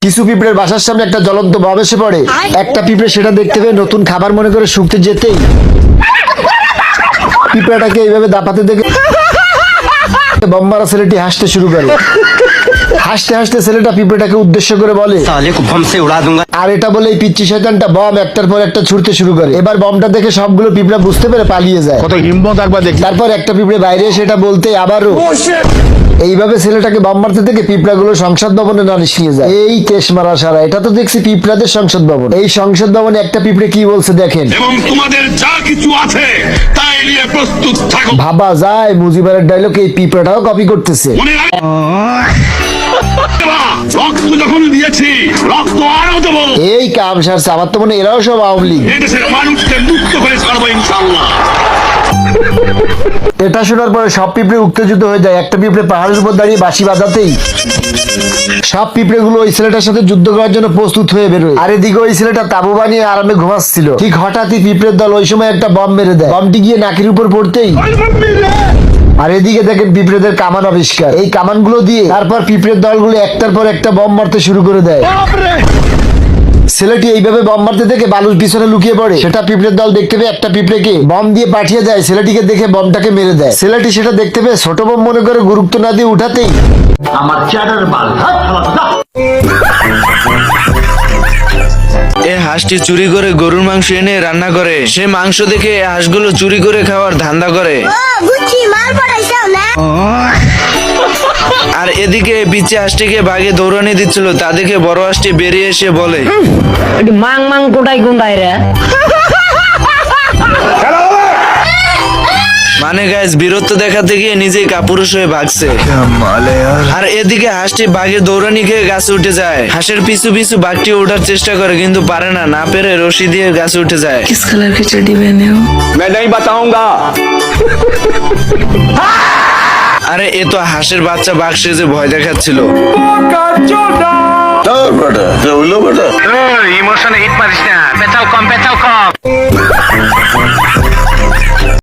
কিছু পিঁপড়ের বাসার সামনে একটা জ্বলন্ত বম এসে পড়ে। একটা পিঁপড়ে সেটা দেখতে পেয়ে নতুন খাবার মনে করে শুকতে যেতেই পিঁপড়াটাকে এইভাবে দাপাতে দেখে বম মারা ছেলেটি হাসতে শুরু করে। হাসতে হাসতে ছেলেটা পিঁপড়েটাকে উদ্দেশ্য করে বলে, আর এটা বলে এই পিচ্চি শয়তানটা বম একটার পর একটা ছুড়তে শুরু করে। এবার বমটা দেখে সবগুলো পিঁপড়া বুঝতে পেরে পালিয়ে যায়। কত হিম্মত একবার দেখ। তারপর একটা পিঁপড়ে বাইরে এসে এটা বলতে আবারও এইভাবে ছেলেটাকে বম মারতে থেকে পিঁপড়াগুলো সংসদ ভবনে নালিশ নিয়ে যায়। এই তেশ মারা সারা, এটা তো দেখছি পিঁপড়াদের সংসদ ভবন। এই সংসদ ভবনে একটা পিঁপড়ে কি বলছে দেখেন। এবং তোমাদের যা কিছু আছে তাই নিয়ে প্রস্তুত থাকো। ভাবা যায় মুজিবারের ডায়লগ এই পিঁপড়াটাও কপি করতেছে। মনে রাখবে, রক্ত যখন দিয়েছি রক্ত আরো দেবো। এই কাম সারছে, আমার তো মনে হয় এরাও সব আওয়ামী লীগ। এদেশের মানুষকে মুক্ত করে ছাড়বো ইনশাআল্লাহ। এটা শোনার পরে সব পিঁপড়ে উত্তেজিত হয়ে যায়। একটা পিঁপড়ে পাহাড়ের উপর দাঁড়িয়ে বাঁশি বাজাতেই সব পিঁপড়ে গুলো ওই ছেলেটার সাথে যুদ্ধ করার জন্য প্রস্তুত হয়ে বেরোয়। আর এদিকে ওই ছেলেটা তাবু বানিয়ে আরামে ঘুমাচ্ছিল। ঠিক হঠাৎই পিঁপড়ের দল ওই সময় একটা বম মেরে দেয়। বমটি গিয়ে নাকের উপর পড়তেই আর এদিকে দেখেন পিঁপড়েদের কামান আবিষ্কার। এই কামানগুলো দিয়ে তারপর পিঁপড়ের দলগুলো একটার পর একটা বম মারতে শুরু করে দেয়। ছেলেটি এইভাবে বম মারতে থেকে বালুর পিছনে লুকিয়ে পড়ে। সেটা পিঁপড়ের দল দেখতে পেয়ে একটা পিঁপড়েকে বম দিয়ে পাঠিয়ে দেয়। ছেলেটিকে দেখে বমটাকে মেরে দেয়। ছেলেটি সেটা দেখতে পেয়ে ছোট বম মনে করে গুরুত্ব না দিয়ে উঠাতেই আমার চ্যাটার বাল। এ হাঁসটি চুরি করে গরুর মাংস এনে রান্না করে। সে মাংস দেখে এ হাঁসগুলো চুরি করে খাওয়ার ধান্দা করে। আর এদিকে পিছে হাঁসটিকে বাঘে দৌড়ানি দিচ্ছিল, তা দেখে বড় হাঁসটি বেরিয়ে এসে বলে, মাং মাং কোটাই কোনটাই রে। মানে গাইস বীরত্ব দেখাতে গিয়ে নিজেই কাপুরুষ হয়ে ভাগছে। আর এদিকে হাঁসটি বাঘের দৌড়ানি খেয়ে গাছে উঠে যায়। হাঁসের পিছু পিছু বাঘটি ওঠার চেষ্টা করে কিন্তু পারে না। না পেরে রশি দিয়ে গাছে উঠে যায়। किस कलर की चड्डी पहने हो? मैं नहीं बताऊंगा। আরে এ তো হাঁসের বাচ্চা বাঘ সেজে ভয় দেখাচ্ছিল। ইমোশনে হিট মারিস না, পেঁচাও কম।